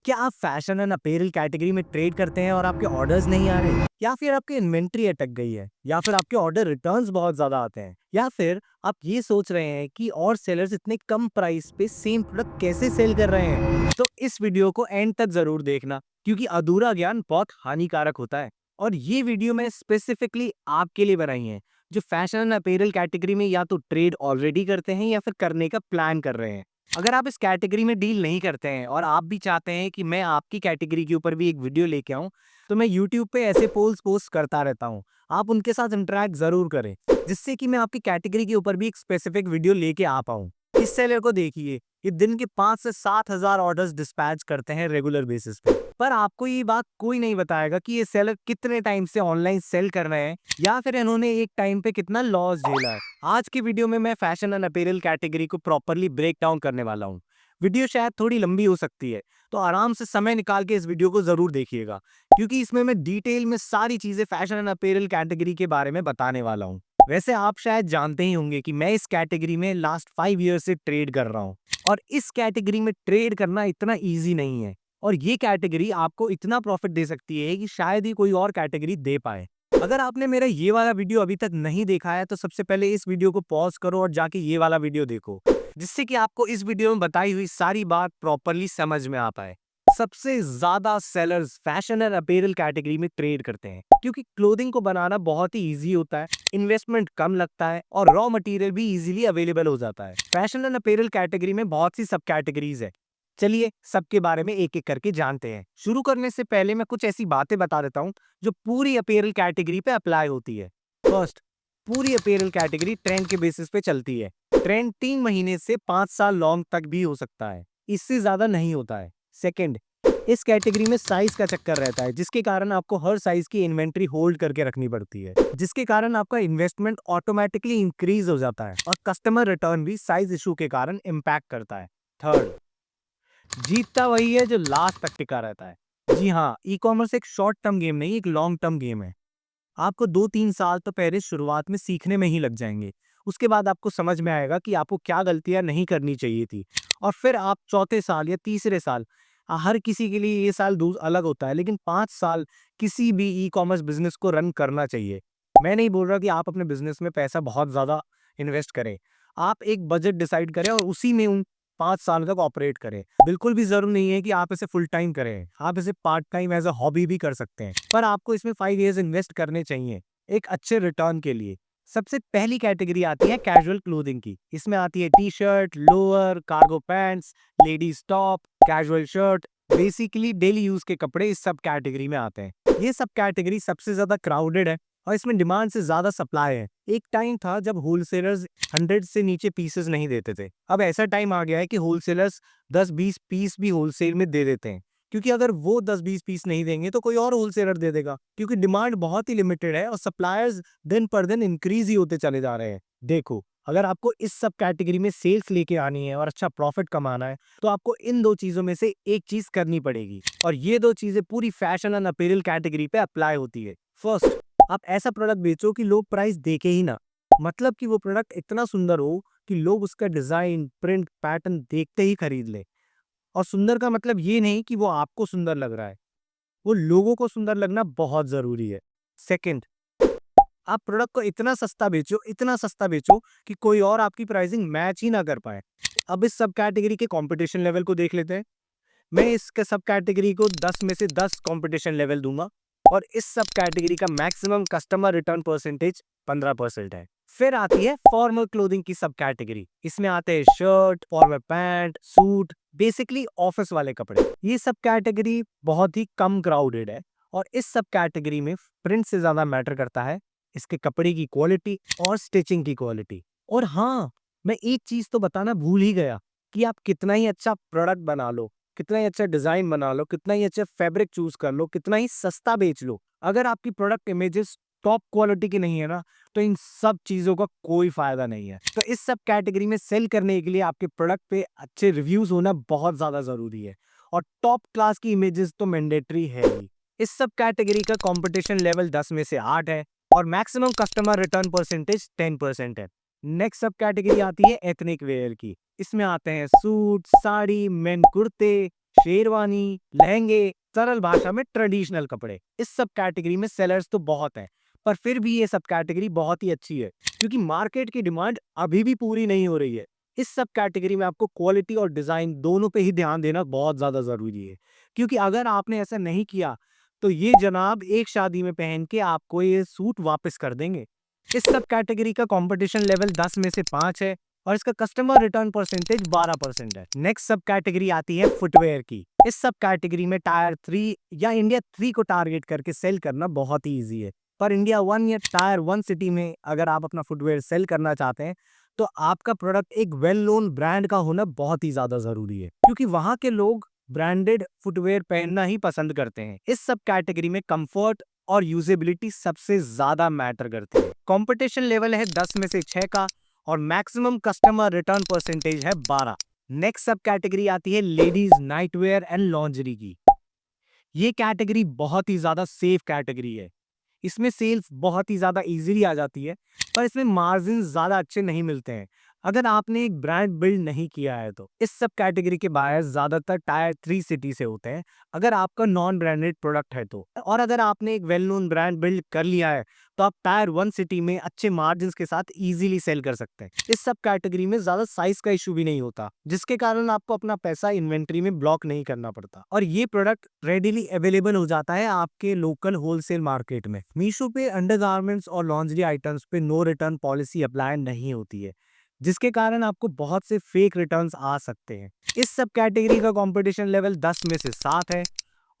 क्या आप fashion and apparel category में ट्रेड करते हैं और आपके ऑर्डर्स नहीं आ रहे, या फिर आपकी इन्वेंट्री अटक गई है, या फिर आपके ऑर्डर रिटर्न्स बहुत ज्यादा आते हैं, या फिर आप ये सोच रहे हैं कि और सेलर्स इतने कम प्राइस पे सेम प्रोडक्ट कैसे सेल कर रहे हैं? तो इस वीडियो को एंड तक जरूर देखना, क्योंकि अधूरा ज्ञान बहुत हानिकारक होता है। और ये वीडियो मैंने स्पेसिफिकली आपके लिए बनाई है, जो फैशन एंड अपैरल कैटेगरी में या तो ट्रेड ऑलरेडी करते हैं या फिर करने का प्लान कर रहे हैं। अगर आप इस कैटेगरी में डील नहीं करते हैं और आप भी चाहते हैं कि मैं आपकी कैटेगरी के ऊपर भी एक वीडियो लेके आऊं, तो मैं YouTube पे ऐसे पोल्स पोस्ट करता रहता हूं। आप उनके साथ इंटरेक्ट जरूर करें, जिससे कि मैं आपकी कैटेगरी के ऊपर भी एक स्पेसिफिक वीडियो लेके आ पाऊं। इस सेलर को देखिए, ये दिन के 5 से 7 हजार ऑर्डर्स डिस्पैच करते हैं रेगुलर बेसिस पे। पर आपको ये बात कोई नहीं बताएगा कि ये सेलर कितने टाइम से ऑनलाइन सेल कर रहे हैं, या फिर इन्होंने एक टाइम पे कितना लॉस झेला है। आज की वीडियो में मैं फैशन एंड अपैरल कैटेगरी को प्रॉपर्ली ब्रेक डाउन करने वाला हूँ। वीडियो शायद थोड़ी लंबी हो सकती है, तो आराम से समय निकाल के इस वीडियो को जरूर देखिएगा, क्योंकि इसमें मैं डिटेल में सारी चीजें फैशन एंड अपैरल कैटेगरी के बारे में बताने वाला हूँ। वैसे आप शायद जानते ही होंगे कि मैं इस कैटेगरी में लास्ट 5 ईयर से ट्रेड कर रहा हूँ, और इस कैटेगरी में ट्रेड करना इतना ईजी नहीं है। और ये कैटेगरी आपको इतना प्रॉफिट दे सकती है कि शायद ही कोई और कैटेगरी दे पाए। अगर आपने मेरा ये वाला वीडियो अभी तक नहीं देखा है, तो सबसे पहले इस वीडियो को पॉज करो और जाके ये वाला वीडियो देखो, जिससे कि आपको इस वीडियो में बताई हुई सारी बात प्रॉपर्ली समझ में आ पाए। सबसे ज्यादा sellers fashion and apparel category में ट्रेड करते हैं, क्योंकि क्लोथिंग को बनाना बहुत ही इजी होता है, इन्वेस्टमेंट कम लगता है और रॉ मटेरियल भी इजीली अवेलेबल हो जाता है। फैशन एंड अपैरल कैटेगरी में बहुत सी सब कैटेगरीज है। चलिए सबके बारे में एक एक करके जानते हैं। शुरू करने से पहले मैं कुछ ऐसी बातें बता देता हूँ जो पूरी अपैरल कैटेगरी पे अप्लाई होती है। फर्स्ट, पूरी अपैरल कैटेगरी ट्रेंड के बेसिस पे चलती है। ट्रेंड 3 महीने से 5 साल लॉन्ग तक भी हो सकता है, इससे ज्यादा नहीं होता है। सेकंड, इस कैटेगरी में साइज का चक्कर रहता है, जिसके कारण आपको हर साइज की इन्वेंट्री होल्ड करके रखनी पड़ती है, जिसके कारण आपका इन्वेस्टमेंट ऑटोमेटिकली इंक्रीज हो जाता है और कस्टमर रिटर्न भी साइज इशू के कारण इम्पैक्ट करता है। थर्ड, जीतता वही है जो लास्ट तक टिका रहता है। जी हाँ, ई कॉमर्स एक शॉर्ट टर्म गेम नहीं, एक लॉन्ग टर्म गेम है। आपको 2-3 साल तो पहले शुरुआत में सीखने में ही लग जाएंगे। उसके बाद आपको समझ में आएगा कि आपको क्या गलतियां नहीं करनी चाहिए थी, और फिर आप चौथे साल या तीसरे साल, हर किसी के लिए ये साल अलग होता है, लेकिन 5 साल किसी भी ई कॉमर्स बिजनेस को रन करना चाहिए। मैं नहीं बोल रहा कि आप अपने बिजनेस में पैसा बहुत ज्यादा इन्वेस्ट करें। आप एक बजट डिसाइड करें और उसी में उन 5 साल तक ऑपरेट करें। बिल्कुल भी जरूरी नहीं है कि आप इसे फुल टाइम करें, आप इसे part time as a hobby भी कर सकते हैं, पर आपको इसमें 5 इयर्स इन्वेस्ट करने चाहिए एक अच्छे रिटर्न के लिए। सबसे पहली कैटेगरी आती है कैजुअल क्लोथिंग की। इसमें आती है T shirt, lower, cargo pants, ladies top, casual shirt, basically daily use के कपड़े इस सब कैटेगरी में आते हैं। ये सब कैटेगरी सबसे ज्यादा क्राउडेड है और इसमें डिमांड से ज्यादा सप्लाई है। एक टाइम था जब होलसेलर्स 100 से नीचे पीसेस नहीं देते थे। अब ऐसा टाइम आ गया है कि होलसेलर्स 10-20 पीस भी होलसेल में दे देते हैं, क्योंकि अगर वो 10-20 पीस नहीं देंगे तो कोई और होलसेलर दे देगा, क्योंकि डिमांड बहुत ही लिमिटेड है और सप्लायर्स दिन पर दिन इंक्रीज ही होते चले जा रहे हैं। देखो, अगर आपको इस सब कैटेगरी में सेल्स लेके आनी है और अच्छा प्रॉफिट कमाना है, तो आपको इन दो चीजों में से एक चीज करनी पड़ेगी, और ये दो चीजें पूरी फैशन एंड अपैरल कैटेगरी पे अप्लाई होती है। फर्स्ट, आप ऐसा प्रोडक्ट बेचो कि लोग प्राइस देखे ही ना, मतलब कि वो प्रोडक्ट इतना सुंदर हो कि लोग उसका डिजाइन, प्रिंट, पैटर्न देखते ही खरीद ले। और सुंदर का मतलब ये नहीं कि वो आपको सुंदर लग रहा है, वो लोगों को सुंदर लगना बहुत जरूरी है। सेकंड, आप प्रोडक्ट को इतना सस्ता बेचो, इतना सस्ता बेचो कि कोई और आपकी प्राइसिंग मैच ही ना कर पाए। अब इस सब कैटेगरी के कंपटीशन लेवल को देख लेते हैं। मैं इस सब कैटेगरी को 10 में से 10 कंपटीशन लेवल दूंगा, और इस सब कैटेगरी का मैक्सिमम कस्टमर रिटर्न परसेंटेज 15% है। फिर आती है फॉर्मल क्लोथिंग की सब कैटेगरी। इसमें आते हैं shirt, formal pant, suit, basically office वाले कपड़े। ये सब कैटेगरी बहुत ही कम क्राउडेड है, और इस सब कैटेगरी में प्रिंट से ज्यादा मैटर करता है इसके कपड़े की क्वालिटी और स्टिचिंग की क्वालिटी। और हाँ, मैं एक चीज तो बताना भूल ही गया कि आप कितना ही अच्छा प्रोडक्ट बना लो, कितना ही अच्छा डिजाइन बना लो, कितना ही अच्छा फैब्रिक चूज कर लो, कितना ही सस्ता बेच लो, अगर आपकी प्रोडक्ट इमेजेस टॉप क्वालिटी की नहीं है ना, तो इन सब चीजों का कोई फायदा नहीं है। तो इस सब कैटेगरी में सेल करने के लिए आपके प्रोडक्ट पे अच्छे रिव्यूज होना बहुत ज्यादा जरूरी है, और टॉप क्लास की इमेजेस तो मैंडेटरी है ही। इस सब कैटेगरी का कंपटीशन लेवल 10 में से 8 है, और मैक्सिमम कस्टमर रिटर्न परसेंटेज 10% है। नेक्स्ट सब कैटेगरी आती है एथनिक वेयर की। इसमें आते हैं सूट, साड़ी, मेन कुर्ते, शेरवानी, लहंगे, सरल भाषा में ट्रेडिशनल कपड़े, इस सब कैटेगरी में सेलर्स तो बहुत हैं, पर फिर भी ये सब कैटेगरी बहुत ही अच्छी है क्योंकि मार्केट की डिमांड अभी भी पूरी नहीं हो रही है। इस सब कैटेगरी में आपको क्वालिटी और डिजाइन दोनों पे ही ध्यान देना बहुत ज्यादा जरूरी है, क्योंकि अगर आपने ऐसा नहीं किया तो ये जनाब एक शादी में पहन के आपको ये सूट वापस कर देंगे। इस सब कैटेगरी का कंपटीशन लेवल 10 में से 5 है और इसका कस्टमर रिटर्न परसेंटेज 12% है। नेक्स्ट सब कैटेगरी आती है फुटवेयर की। इस सब कैटेगरी में टायर 3 या इंडिया 3 को टारगेट करके सेल करना बहुत ही इजी है, पर इंडिया 1 या टायर 1 सिटी में अगर आप अपना फुटवेयर सेल करना चाहते हैं तो आपका प्रोडक्ट एक वेल नोन ब्रांड का होना बहुत ही ज्यादा जरूरी है, क्योंकि वहां के लोग ब्रांडेड फुटवेयर पहनना ही पसंद करते हैं। इस सब कैटेगरी में कंफर्ट और यूजेबिलिटी सबसे ज्यादा मैटर करती है। कंपटीशन लेवल है 10 में से 6 का और मैक्सिमम कस्टमर रिटर्न परसेंटेज है 12। नेक्स्ट सब कैटेगरी आती है लेडीज नाइटवेयर एंड लॉन्जरी की। ये कैटेगरी बहुत ही ज्यादा सेफ कैटेगरी है। इसमें सेल्स बहुत ही ज़्यादा ईज़िली आ जाती है, पर इसमें मार्जिन ज़्यादा अच्छे नहीं मिलते हैं, अगर आपने एक ब्रांड बिल्ड नहीं किया है तो। इस सब कैटेगरी के बायर्स ज़्यादातर टायर 3 सिटी से होते हैं, अगर आपका नॉन ब्रांडेड प्रोडक्ट है तो। और अगर आपने एक वेल नोन ब्रांड बिल्ड कर लिया है, तो आप टायर 1 सिटी में अच्छे मार्जिन्स के साथ ईज़िली सेल कर सकते हैं। इस सब कैटेगरी में ज़्यादा साइज़ का इश्यू भी नहीं होता, जिसके कारण आपको अपना पैसा इन्वेंट्री में ब्लॉक नहीं करना पड़ता और ये प्रोडक्ट रेडिली अवेलेबल हो जाता है आपके लोकल होलसेल मार्केट में। मीशो पे अंडरगारमेंट्स और लॉन्जरी आइटम्स पे नो रिटर्न पॉलिसी अप्लाई नहीं होती है, जिसके कारण आपको बहुत से फेक रिटर्न्स आ सकते हैं। इस सब कैटेगरी का कंपटीशन लेवल 10 में से 7 है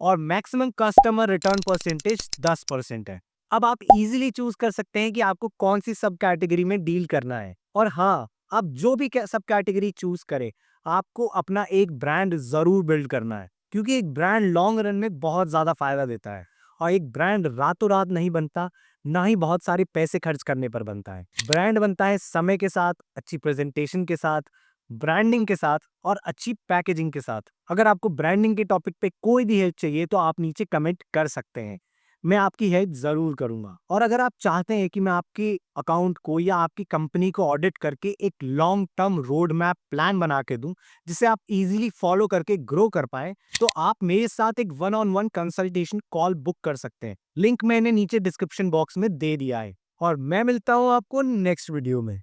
और मैक्सिमम कस्टमर रिटर्न परसेंटेज 10% है। अब आप इजीली चूज कर सकते हैं कि आपको कौन सी सब कैटेगरी में डील करना है। और हाँ, आप जो भी सब कैटेगरी चूज करें, आपको अपना एक ब्रांड जरूर बिल्ड करना है, क्योंकि एक ब्रांड लॉन्ग रन में बहुत ज्यादा फायदा देता है और एक ब्रांड रातों रात नहीं बनता, ना ही बहुत सारे पैसे खर्च करने पर बनता है। ब्रांड बनता है समय के साथ, अच्छी प्रेजेंटेशन के साथ, ब्रांडिंग के साथ और अच्छी पैकेजिंग के साथ। अगर आपको ब्रांडिंग के टॉपिक पे कोई भी हेल्प चाहिए तो आप नीचे कमेंट कर सकते हैं, मैं आपकी हेल्प जरूर करूंगा। और अगर आप चाहते हैं कि मैं आपके अकाउंट को या आपकी कंपनी को ऑडिट करके एक long term road map plan बना के दूं, जिसे आप इजीली फॉलो करके ग्रो कर पाए, तो आप मेरे साथ एक 1-on-1 कंसल्टेशन कॉल बुक कर सकते हैं। लिंक मैंने नीचे डिस्क्रिप्शन बॉक्स में दे दिया है और मैं मिलता हूं आपको नेक्स्ट वीडियो में।